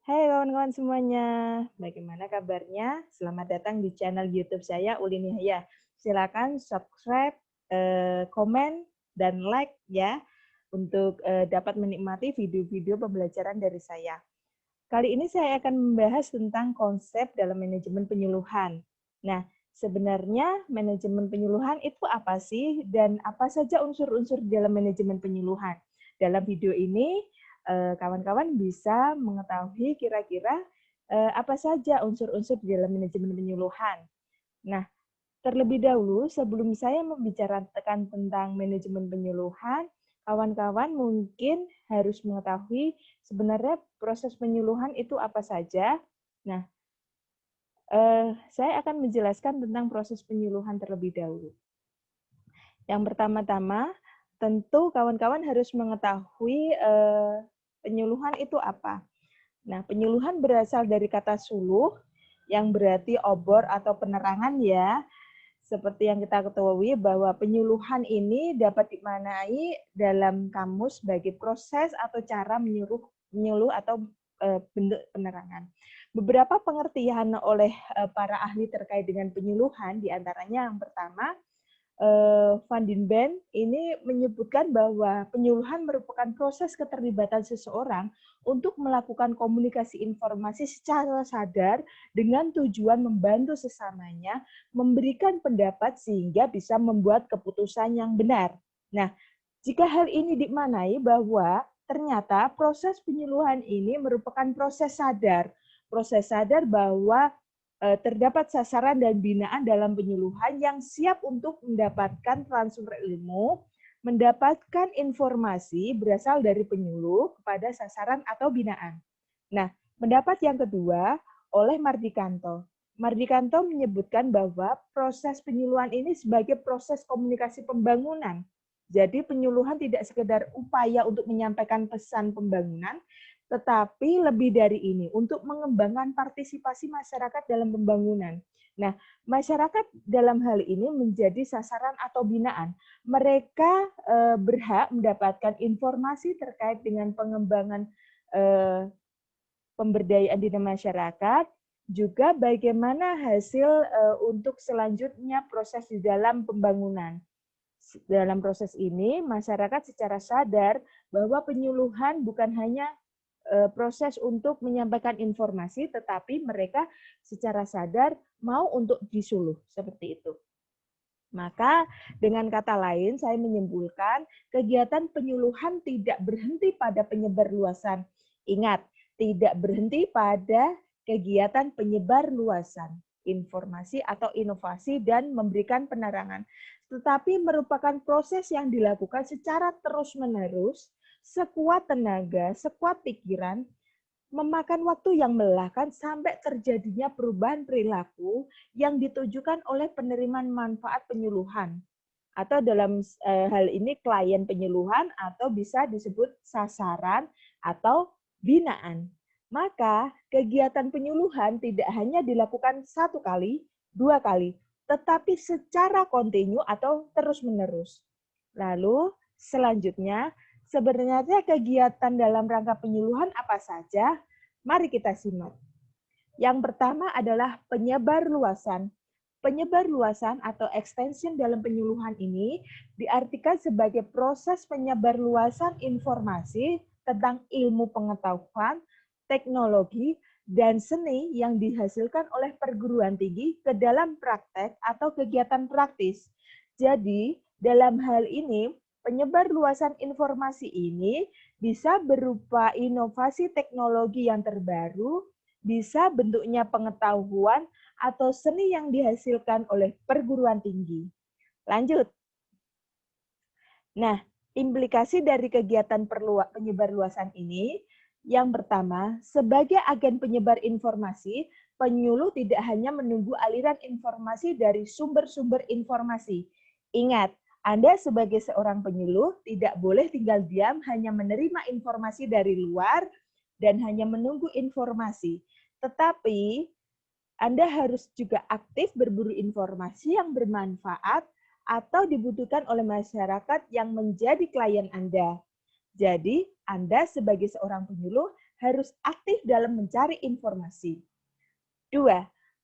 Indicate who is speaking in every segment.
Speaker 1: Hai kawan-kawan semuanya, bagaimana kabarnya? Selamat datang di channel YouTube saya, Ulin Yahya. Silakan subscribe, komen, dan like ya, untuk dapat menikmati video-video pembelajaran dari saya. Kali ini saya akan membahas tentang konsep dalam manajemen penyuluhan. Nah, sebenarnya manajemen penyuluhan itu apa sih, dan apa saja unsur-unsur dalam manajemen penyuluhan? Dalam video ini, kawan-kawan bisa mengetahui kira-kira apa saja unsur-unsur di dalam manajemen penyuluhan. Nah, terlebih dahulu, sebelum saya membicarakan tentang manajemen penyuluhan, kawan-kawan mungkin harus mengetahui sebenarnya proses penyuluhan itu apa saja. Nah, saya akan menjelaskan tentang proses penyuluhan terlebih dahulu. Yang pertama-tama, tentu kawan-kawan harus mengetahui penyuluhan itu apa. Nah, penyuluhan berasal dari kata suluh, yang berarti obor atau penerangan ya. Seperti yang kita ketahui bahwa penyuluhan ini dapat dimaknai dalam kamus sebagai proses atau cara menyuluh atau bentuk penerangan. Beberapa pengertian oleh para ahli terkait dengan penyuluhan, diantaranya yang pertama, Van den Bent ini menyebutkan bahwa penyuluhan merupakan proses keterlibatan seseorang untuk melakukan komunikasi informasi secara sadar dengan tujuan membantu sesamanya memberikan pendapat sehingga bisa membuat keputusan yang benar. Nah, jika hal ini dimaknai bahwa ternyata proses penyuluhan ini merupakan proses sadar bahwa terdapat sasaran dan binaan dalam penyuluhan yang siap untuk mendapatkan transfer ilmu, mendapatkan informasi berasal dari penyuluh kepada sasaran atau binaan. Nah, pendapat yang kedua oleh Mardikanto. Mardikanto menyebutkan bahwa proses penyuluhan ini sebagai proses komunikasi pembangunan. Jadi penyuluhan tidak sekedar upaya untuk menyampaikan pesan pembangunan, tetapi lebih dari ini, untuk mengembangkan partisipasi masyarakat dalam pembangunan. Nah, masyarakat dalam hal ini menjadi sasaran atau binaan. Mereka berhak mendapatkan informasi terkait dengan pengembangan pemberdayaan di masyarakat, juga bagaimana hasil untuk selanjutnya proses di dalam pembangunan. Dalam proses ini, masyarakat secara sadar bahwa penyuluhan bukan hanya proses untuk menyampaikan informasi, tetapi mereka secara sadar mau untuk disuluh, seperti itu. Maka dengan kata lain, saya menyimpulkan kegiatan penyuluhan tidak berhenti pada penyebar luasan. Ingat, tidak berhenti pada kegiatan penyebar luasan informasi atau inovasi dan memberikan penerangan, tetapi merupakan proses yang dilakukan secara terus-menerus, sekuat tenaga, sekuat pikiran, memakan waktu yang melelahkan sampai terjadinya perubahan perilaku yang ditujukan oleh penerimaan manfaat penyuluhan. Atau dalam hal ini klien penyuluhan atau bisa disebut sasaran atau binaan. Maka kegiatan penyuluhan tidak hanya dilakukan satu kali, dua kali, tetapi secara kontinu atau terus-menerus. Lalu selanjutnya, sebenarnya kegiatan dalam rangka penyuluhan apa saja? Mari kita simak. Yang pertama adalah penyebar luasan. Penyebar luasan atau extension dalam penyuluhan ini diartikan sebagai proses penyebar luasan informasi tentang ilmu pengetahuan, teknologi, dan seni yang dihasilkan oleh perguruan tinggi ke dalam praktek atau kegiatan praktis. Jadi, dalam hal ini, penyebar luasan informasi ini bisa berupa inovasi teknologi yang terbaru, bisa bentuknya pengetahuan atau seni yang dihasilkan oleh perguruan tinggi. Lanjut. Nah, implikasi dari kegiatan penyebar luasan ini, yang pertama, sebagai agen penyebar informasi, penyuluh tidak hanya menunggu aliran informasi dari sumber-sumber informasi. Ingat, Anda sebagai seorang penyuluh tidak boleh tinggal diam hanya menerima informasi dari luar dan hanya menunggu informasi. Tetapi Anda harus juga aktif berburu informasi yang bermanfaat atau dibutuhkan oleh masyarakat yang menjadi klien Anda. Jadi, Anda sebagai seorang penyuluh harus aktif dalam mencari informasi. 2.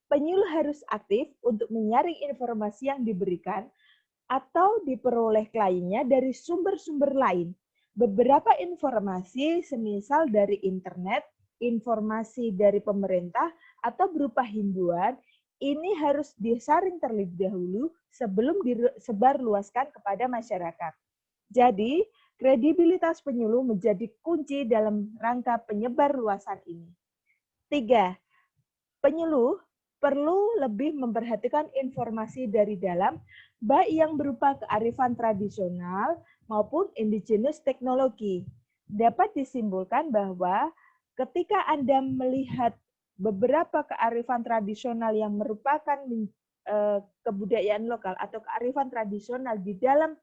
Speaker 1: Penyuluh harus aktif untuk menyaring informasi yang diberikan atau diperoleh kliennya dari sumber-sumber lain. Beberapa informasi semisal dari internet, informasi dari pemerintah, atau berupa himbauan, ini harus disaring terlebih dahulu sebelum disebarluaskan kepada masyarakat. Jadi, kredibilitas penyuluh menjadi kunci dalam rangka penyebar luasan ini. 3. Penyuluh perlu lebih memperhatikan informasi dari dalam, baik yang berupa kearifan tradisional maupun indigenous teknologi. Dapat disimpulkan bahwa ketika Anda melihat beberapa kearifan tradisional yang merupakan kebudayaan lokal atau kearifan tradisional di dalam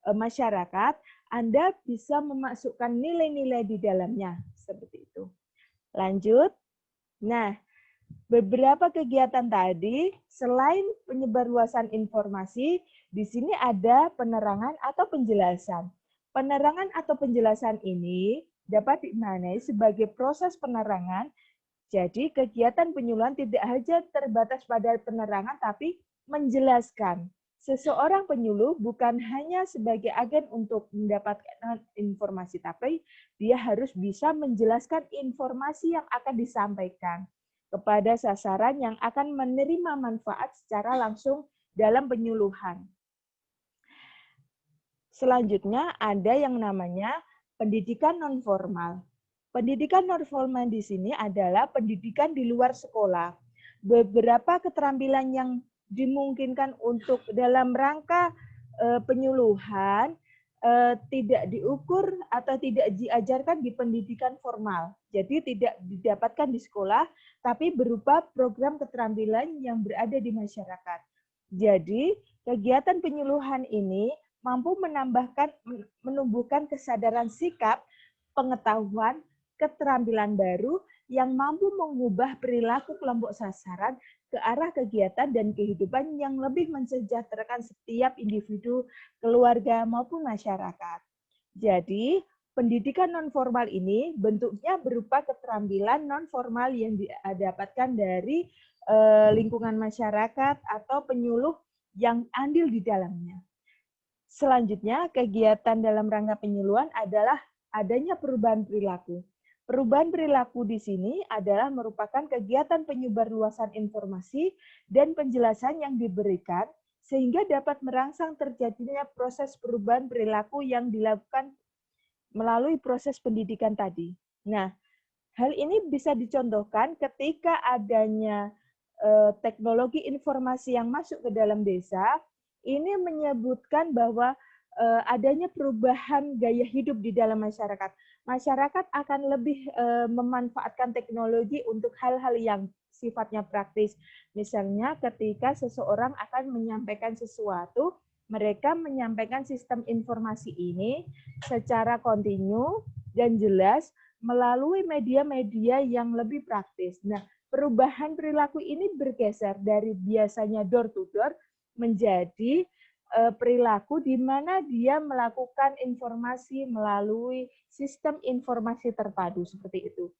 Speaker 1: masyarakat, Anda bisa memasukkan nilai-nilai di dalamnya. Seperti itu. Lanjut. Nah, beberapa kegiatan tadi, selain penyebarluasan informasi, di sini ada penerangan atau penjelasan. Penerangan atau penjelasan ini dapat dimaknai sebagai proses penerangan. Jadi, kegiatan penyuluhan tidak hanya terbatas pada penerangan, tapi menjelaskan. Seseorang penyuluh bukan hanya sebagai agen untuk mendapatkan informasi, tapi dia harus bisa menjelaskan informasi yang akan disampaikan kepada sasaran yang akan menerima manfaat secara langsung dalam penyuluhan. Selanjutnya ada yang namanya pendidikan nonformal. Pendidikan nonformal di sini adalah pendidikan di luar sekolah. Beberapa keterampilan yang dimungkinkan untuk dalam rangka penyuluhan tidak diukur atau tidak diajarkan di pendidikan formal. Jadi tidak didapatkan di sekolah, tapi berupa program keterampilan yang berada di masyarakat. Jadi kegiatan penyuluhan ini mampu menumbuhkan kesadaran sikap, pengetahuan, keterampilan baru yang mampu mengubah perilaku kelompok sasaran ke arah kegiatan dan kehidupan yang lebih mensejahterakan setiap individu, keluarga, maupun masyarakat. Jadi, pendidikan nonformal ini bentuknya berupa keterampilan nonformal yang didapatkan dari lingkungan masyarakat atau penyuluh yang andil di dalamnya. Selanjutnya, kegiatan dalam rangka penyuluhan adalah adanya perubahan perilaku. Perubahan perilaku di sini adalah merupakan kegiatan penyebarluasan informasi dan penjelasan yang diberikan sehingga dapat merangsang terjadinya proses perubahan perilaku yang dilakukan melalui proses pendidikan tadi. Nah, hal ini bisa dicontohkan ketika adanya teknologi informasi yang masuk ke dalam desa, ini menyebutkan bahwa adanya perubahan gaya hidup di dalam masyarakat. Masyarakat akan lebih memanfaatkan teknologi untuk hal-hal yang sifatnya praktis. Misalnya ketika seseorang akan menyampaikan sesuatu, mereka menyampaikan sistem informasi ini secara kontinu dan jelas melalui media-media yang lebih praktis. Nah, perubahan perilaku ini bergeser dari biasanya door to door menjadi perilaku di mana dia melakukan informasi melalui sistem informasi terpadu seperti itu.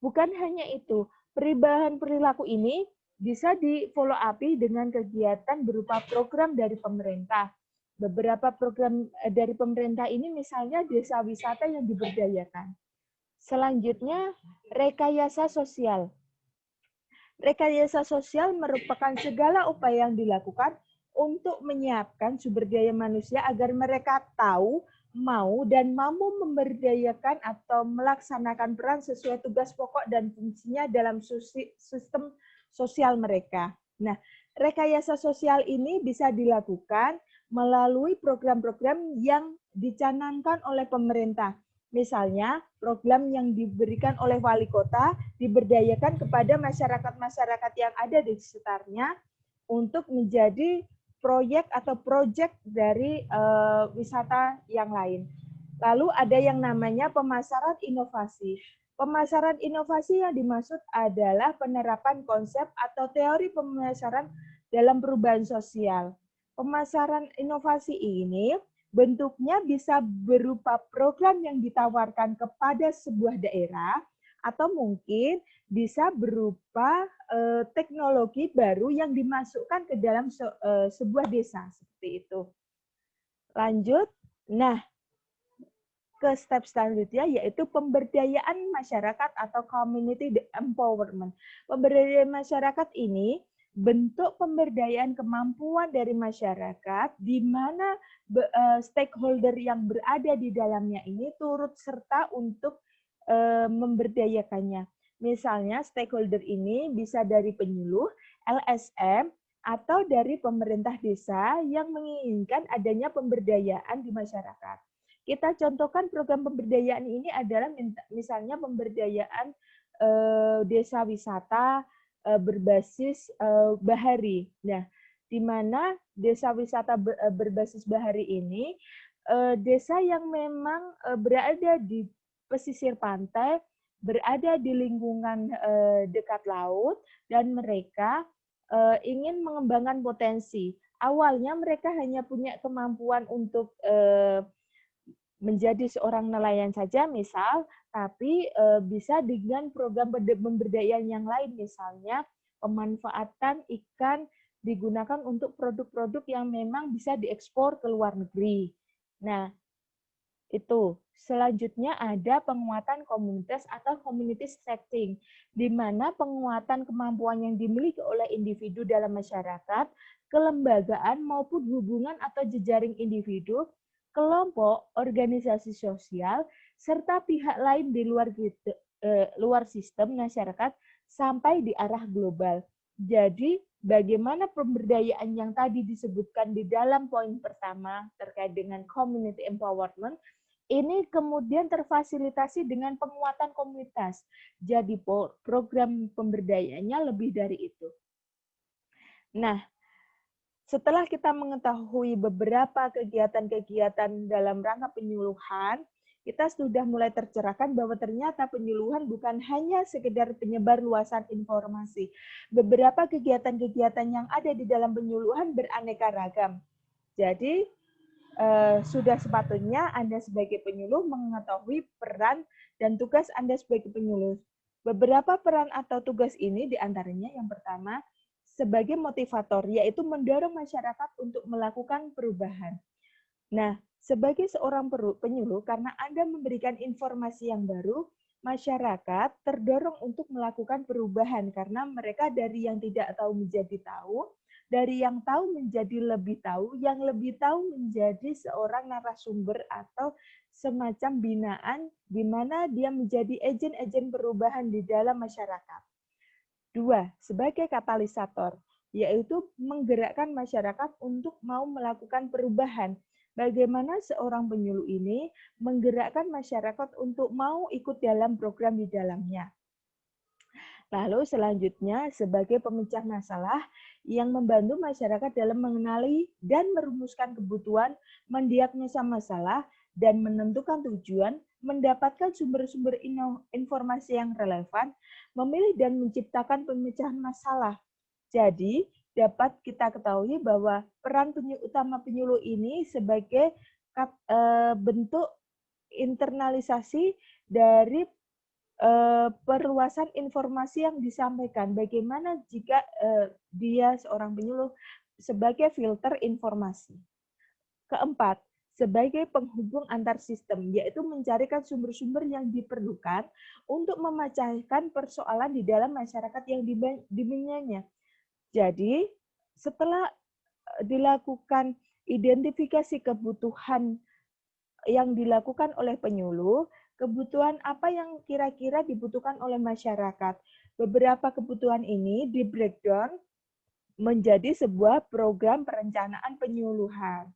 Speaker 1: Bukan hanya itu, perubahan perilaku ini bisa di-follow up dengan kegiatan berupa program dari pemerintah. Beberapa program dari pemerintah ini misalnya desa wisata yang diberdayakan. Selanjutnya, rekayasa sosial. Rekayasa sosial merupakan segala upaya yang dilakukan untuk menyiapkan sumber daya manusia agar mereka tahu, mau, dan mampu memberdayakan atau melaksanakan peran sesuai tugas pokok dan fungsinya dalam sistem sosial mereka. Nah, rekayasa sosial ini bisa dilakukan melalui program-program yang dicanangkan oleh pemerintah. Misalnya, program yang diberikan oleh wali kota diberdayakan kepada masyarakat-masyarakat yang ada di sekitarnya untuk menjadi proyek atau project dari wisata yang lain. Lalu ada yang namanya pemasaran inovasi. Pemasaran inovasi yang dimaksud adalah penerapan konsep atau teori pemasaran dalam perubahan sosial. Pemasaran inovasi ini bentuknya bisa berupa program yang ditawarkan kepada sebuah daerah atau mungkin bisa berupa teknologi baru yang dimasukkan ke dalam sebuah desa seperti itu. Lanjut, nah ke step selanjutnya yaitu pemberdayaan masyarakat atau community empowerment. Pemberdayaan masyarakat ini bentuk pemberdayaan kemampuan dari masyarakat di mana stakeholder yang berada di dalamnya ini turut serta untuk memberdayakannya. Misalnya stakeholder ini bisa dari penyuluh, LSM, atau dari pemerintah desa yang menginginkan adanya pemberdayaan di masyarakat. Kita contohkan program pemberdayaan ini adalah misalnya pemberdayaan desa wisata berbasis bahari. Nah, di mana desa wisata berbasis bahari ini desa yang memang berada di pesisir pantai, berada di lingkungan dekat laut, dan mereka ingin mengembangkan potensi. Awalnya mereka hanya punya kemampuan untuk menjadi seorang nelayan saja misal, tapi bisa dengan program pemberdayaan yang lain, misalnya pemanfaatan ikan digunakan untuk produk-produk yang memang bisa diekspor ke luar negeri. Nah, itu. Selanjutnya ada penguatan komunitas atau community setting, di mana penguatan kemampuan yang dimiliki oleh individu dalam masyarakat, kelembagaan maupun hubungan atau jejaring individu, kelompok, organisasi sosial, serta pihak lain di luar sistem masyarakat sampai di arah global. Jadi, bagaimana pemberdayaan yang tadi disebutkan di dalam poin pertama terkait dengan community empowerment, ini kemudian terfasilitasi dengan penguatan komunitas. Jadi, program pemberdayaannya lebih dari itu. Nah, setelah kita mengetahui beberapa kegiatan-kegiatan dalam rangka penyuluhan, kita sudah mulai tercerahkan bahwa ternyata penyuluhan bukan hanya sekedar penyebar luasan informasi. Beberapa kegiatan-kegiatan yang ada di dalam penyuluhan beraneka ragam. Jadi, sudah sepatutnya Anda sebagai penyuluh mengetahui peran dan tugas Anda sebagai penyuluh. Beberapa peran atau tugas ini diantaranya yang pertama, sebagai motivator, yaitu mendorong masyarakat untuk melakukan perubahan. Nah, sebagai seorang penyuluh, karena Anda memberikan informasi yang baru, masyarakat terdorong untuk melakukan perubahan karena mereka dari yang tidak tahu menjadi tahu, dari yang tahu menjadi lebih tahu, yang lebih tahu menjadi seorang narasumber atau semacam binaan di mana dia menjadi agen-agen perubahan di dalam masyarakat. 2. Sebagai katalisator, yaitu menggerakkan masyarakat untuk mau melakukan perubahan. Bagaimana seorang penyuluh ini menggerakkan masyarakat untuk mau ikut dalam program di dalamnya. Lalu selanjutnya sebagai pemecah masalah yang membantu masyarakat dalam mengenali dan merumuskan kebutuhan, mendiagnosa masalah, dan menentukan tujuan, mendapatkan sumber-sumber informasi yang relevan, memilih dan menciptakan pemecahan masalah. Jadi, dapat kita ketahui bahwa peran utama penyuluh ini sebagai bentuk internalisasi dari perluasan informasi yang disampaikan. Bagaimana jika dia seorang penyuluh sebagai filter informasi. Keempat, sebagai penghubung antar sistem, yaitu mencarikan sumber-sumber yang diperlukan untuk memecahkan persoalan di dalam masyarakat yang dibimbingnya. Jadi, setelah dilakukan identifikasi kebutuhan yang dilakukan oleh penyuluh, kebutuhan apa yang kira-kira dibutuhkan oleh masyarakat. Beberapa kebutuhan ini di-breakdown menjadi sebuah program perencanaan penyuluhan.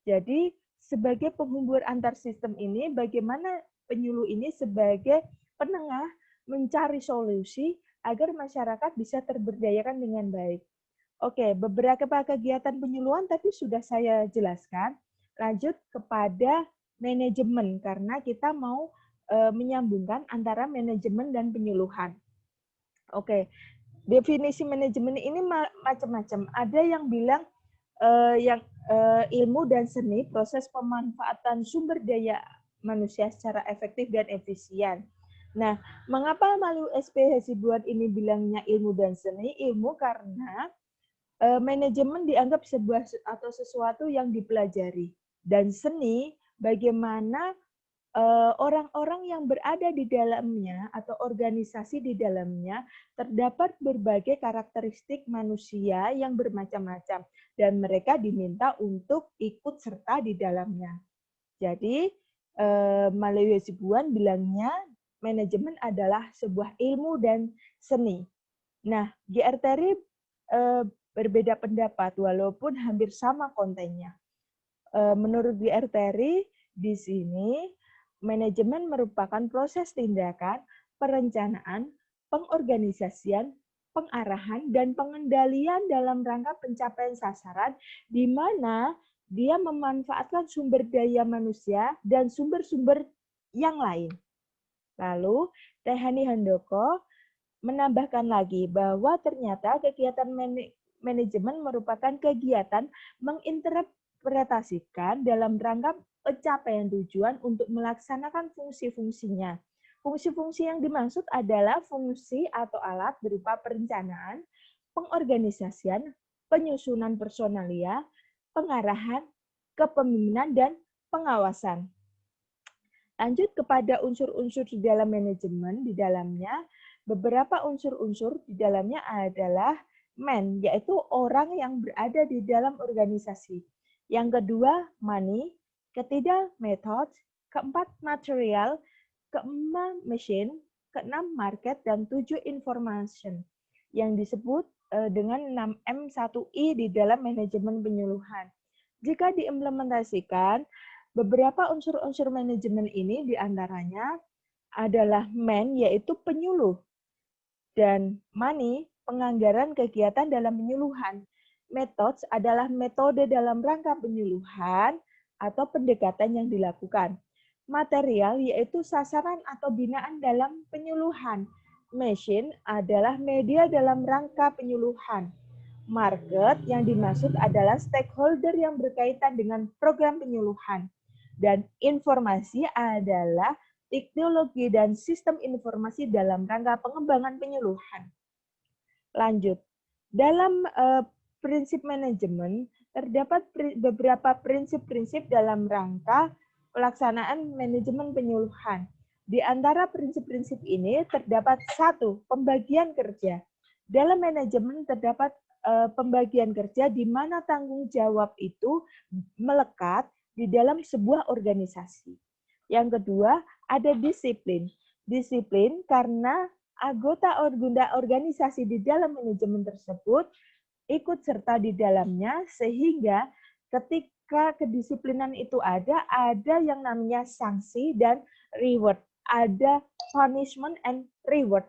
Speaker 1: Jadi, sebagai penghubung antar sistem ini, bagaimana penyuluh ini sebagai penengah mencari solusi agar masyarakat bisa terberdayakan dengan baik. Oke, beberapa kegiatan penyuluhan tadi sudah saya jelaskan. Lanjut kepada manajemen, karena kita mau menyambungkan antara manajemen dan penyuluhan. Oke, definisi manajemen ini macam-macam. Ada yang bilang ilmu dan seni proses pemanfaatan sumber daya manusia secara efektif dan efisien. Nah, mengapa Malu SP Hasibuan ini bilangnya ilmu dan seni? Ilmu karena manajemen dianggap sebuah atau sesuatu yang dipelajari. Dan seni, bagaimana orang-orang yang berada di dalamnya atau organisasi di dalamnya terdapat berbagai karakteristik manusia yang bermacam-macam dan mereka diminta untuk ikut serta di dalamnya. Jadi Malu Hasibuan bilangnya manajemen adalah sebuah ilmu dan seni. Nah, GR Terry berbeda pendapat walaupun hampir sama kontennya. Menurut GR Terry, di sini manajemen merupakan proses tindakan, perencanaan, pengorganisasian, pengarahan, dan pengendalian dalam rangka pencapaian sasaran, di mana dia memanfaatkan sumber daya manusia dan sumber-sumber yang lain. Lalu, Tehani Handoko menambahkan lagi bahwa ternyata kegiatan manajemen merupakan kegiatan menginterpretasikan dalam rangka pencapaian tujuan untuk melaksanakan fungsi-fungsinya. Fungsi-fungsi yang dimaksud adalah fungsi atau alat berupa perencanaan, pengorganisasian, penyusunan personalia, pengarahan, kepemimpinan, dan pengawasan. Lanjut kepada unsur-unsur di dalam manajemen, di dalamnya beberapa unsur-unsur di dalamnya adalah man, yaitu orang yang berada di dalam organisasi. Yang kedua, money. Ketiga, method. Keempat, material. Kelima, machine. Keenam, market. Dan 7, information. Yang disebut dengan 6M1I di dalam manajemen penyuluhan. Jika diimplementasikan, beberapa unsur-unsur manajemen ini diantaranya adalah man, yaitu penyuluh, dan money, penganggaran kegiatan dalam penyuluhan. Methods adalah metode dalam rangka penyuluhan atau pendekatan yang dilakukan. Material yaitu sasaran atau binaan dalam penyuluhan. Machine adalah media dalam rangka penyuluhan. Market yang dimaksud adalah stakeholder yang berkaitan dengan program penyuluhan. Dan informasi adalah teknologi dan sistem informasi dalam rangka pengembangan penyuluhan. Lanjut, dalam prinsip manajemen terdapat beberapa prinsip-prinsip dalam rangka pelaksanaan manajemen penyuluhan. Di antara prinsip-prinsip ini terdapat 1, pembagian kerja. Dalam manajemen terdapat pembagian kerja di mana tanggung jawab itu melekat di dalam sebuah organisasi. Yang kedua, ada disiplin. Disiplin karena anggota organisasi di dalam manajemen tersebut ikut serta di dalamnya sehingga ketika kedisiplinan itu ada yang namanya sanksi dan reward. Ada punishment and reward.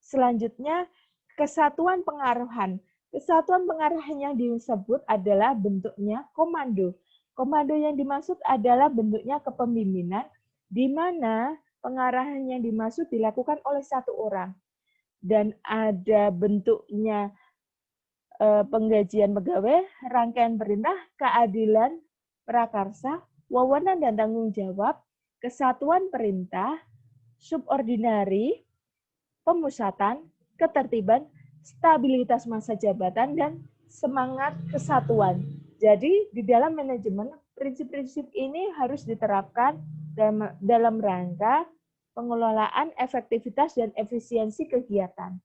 Speaker 1: Selanjutnya, kesatuan pengarahan. Kesatuan pengarahan yang disebut adalah bentuknya komando. Komando yang dimaksud adalah bentuknya kepemimpinan, di mana pengarahan yang dimaksud dilakukan oleh satu orang. Dan ada bentuknya penggajian pegawai, rangkaian perintah, keadilan, prakarsa, wewenang dan tanggung jawab, kesatuan perintah, subordinari, pemusatan, ketertiban, stabilitas masa jabatan, dan semangat kesatuan. Jadi di dalam manajemen, prinsip-prinsip ini harus diterapkan dalam rangka pengelolaan efektivitas dan efisiensi kegiatan.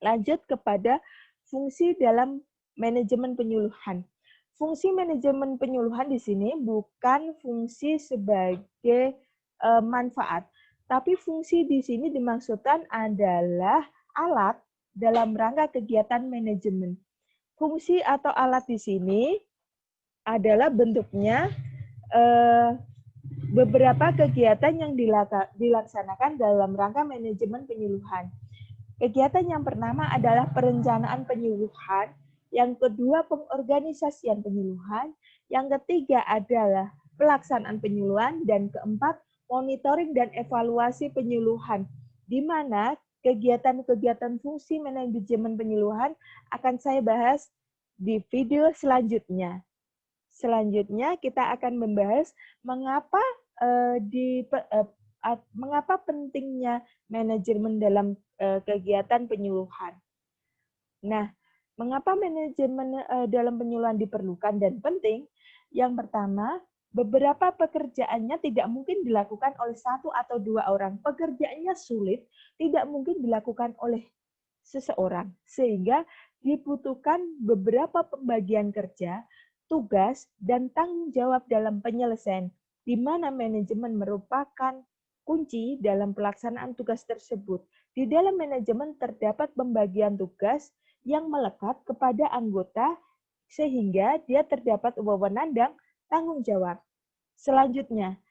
Speaker 1: Lanjut kepada fungsi dalam manajemen penyuluhan. Fungsi manajemen penyuluhan di sini bukan fungsi sebagai manfaat, tapi fungsi di sini dimaksudkan adalah alat dalam rangka kegiatan manajemen. Fungsi atau alat di sini adalah bentuknya beberapa kegiatan yang dilaksanakan dalam rangka manajemen penyuluhan. Kegiatan yang pertama adalah perencanaan penyuluhan, yang kedua pengorganisasian penyuluhan, yang ketiga adalah pelaksanaan penyuluhan, dan keempat monitoring dan evaluasi penyuluhan, di mana kegiatan-kegiatan fungsi manajemen penyuluhan akan saya bahas di video selanjutnya. Selanjutnya kita akan membahas mengapa mengapa pentingnya manajemen dalam kegiatan penyuluhan. Nah, mengapa manajemen dalam penyuluhan diperlukan dan penting? Yang pertama, beberapa pekerjaannya tidak mungkin dilakukan oleh satu atau dua orang. Pekerjaannya sulit, tidak mungkin dilakukan oleh seseorang. Sehingga dibutuhkan beberapa pembagian kerja, tugas, dan tanggung jawab dalam penyelesaian, di mana manajemen merupakan kunci dalam pelaksanaan tugas tersebut. Di dalam manajemen terdapat pembagian tugas yang melekat kepada anggota sehingga dia terdapat wewenang dan tanggung jawab. Selanjutnya,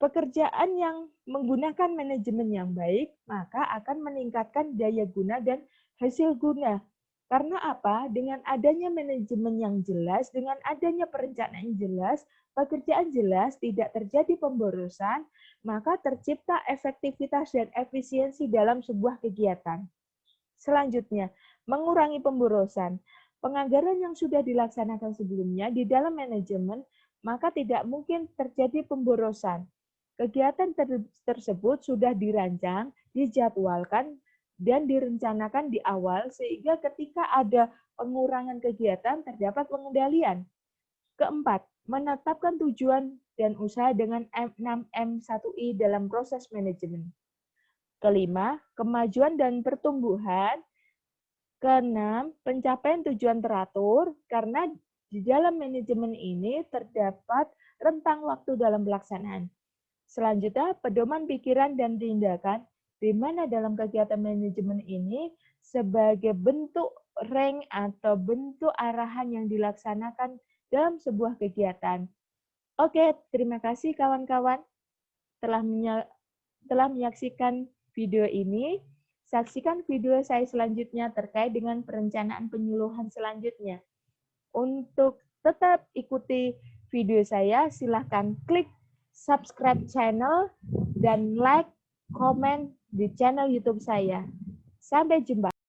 Speaker 1: pekerjaan yang menggunakan manajemen yang baik, maka akan meningkatkan daya guna dan hasil guna. Karena apa? Dengan adanya manajemen yang jelas, dengan adanya perencanaan yang jelas, pekerjaan jelas, tidak terjadi pemborosan, maka tercipta efektivitas dan efisiensi dalam sebuah kegiatan. Selanjutnya, mengurangi pemborosan. Penganggaran yang sudah dilaksanakan sebelumnya di dalam manajemen, maka tidak mungkin terjadi pemborosan. Kegiatan tersebut sudah dirancang, dijadwalkan, dan direncanakan di awal, sehingga ketika ada pengurangan kegiatan, terdapat pengendalian. Keempat, menetapkan tujuan dan usaha dengan 6M1I dalam proses manajemen. Kelima, kemajuan dan pertumbuhan. Keenam, pencapaian tujuan teratur, karena di dalam manajemen ini terdapat rentang waktu dalam pelaksanaan. Selanjutnya, pedoman pikiran dan tindakan, di mana dalam kegiatan manajemen ini sebagai bentuk rank atau bentuk arahan yang dilaksanakan dalam sebuah kegiatan. Oke, terima kasih kawan-kawan telah menyaksikan video ini. Saksikan video saya selanjutnya terkait dengan perencanaan penyuluhan selanjutnya. Untuk tetap ikuti video saya, silahkan klik subscribe channel dan like, komen di channel YouTube saya. Sampai jumpa.